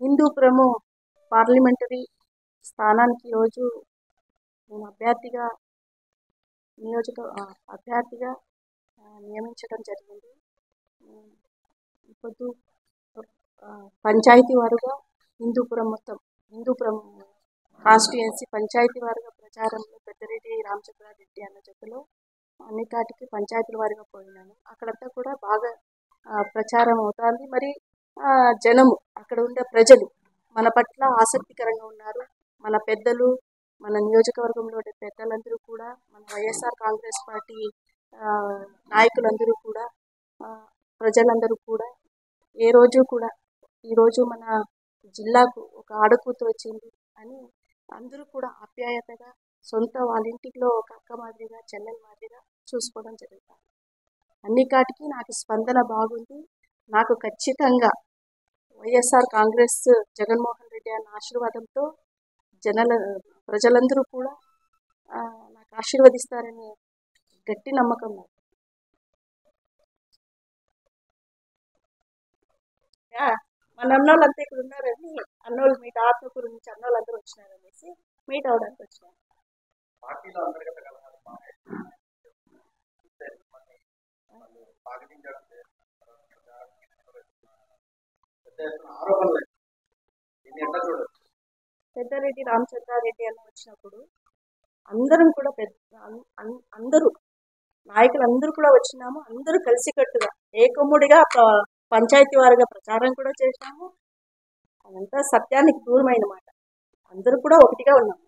Hindupuramu parliamentary స్థానానికి ఈరోజు నేను అభ్యర్థిగా నియమించడం జరిగింది. ఇప్పుడు పంచాయతీ వారుగా హిందూపురం కాన్స్టిట్యుయెన్సీ పంచాయతీ వారుగా ప్రచారంలో పెద్దిరెడ్డి రామచంద్రారెడ్డి అన్న జట్టులో అన్నిటికి పంచాయతీల వారిగా పోయినాను. అక్కడంతా కూడా బాగా ప్రచారం అవుతుంది. మరి జనము అక్కడ ఉండే ప్రజలు మన పట్ల ఆసక్తికరంగా ఉన్నారు. మన పెద్దలు, మన నియోజకవర్గంలో పెద్దలందరూ కూడా, మన వైఎస్ఆర్ కాంగ్రెస్ పార్టీ నాయకులందరూ కూడా, ప్రజలందరూ కూడా ఏ రోజు కూడా ఈరోజు మన జిల్లాకు ఒక ఆడకూతురు వచ్చింది అని అందరూ కూడా ఆప్యాయతగా సొంత వాళ్ళ ఇంటిలో ఒక అక్క మాదిరిగా, చెల్లెల మాదిరిగా చూసుకోవడం జరుగుతుంది. అన్ని కాటికి నాకు స్పందన బాగుంది. నాకు ఖచ్చితంగా వైఎస్ఆర్ కాంగ్రెస్ జగన్మోహన్ రెడ్డి అన్న ఆశీర్వాదంతో ప్రజలందరూ కూడా నాకు ఆశీర్వదిస్తారనే గట్టి నమ్మకం నాకు. మన అన్నోళ్ళంతా ఇక్కడ ఉన్నారని, అన్నోళ్ళు మీట్ ఆత్మకూరు నుంచి అన్నోళ్ళందరూ వచ్చినారనేసి మీట్ అవడానికి వచ్చినారు. పెద్దిరెడ్డి రామచంద్రారెడ్డి అని వచ్చినప్పుడు అందరం కూడా అందరూ నాయకులందరూ కూడా వచ్చినాము. అందరూ కలిసికట్టుగా ఏకమ్ముడిగా పంచాయతీ వారిగా ప్రచారం కూడా చేసినాము. అదంతా సత్యానికి దూరమైన మాట. అందరూ కూడా ఒకటిగా ఉన్నాము.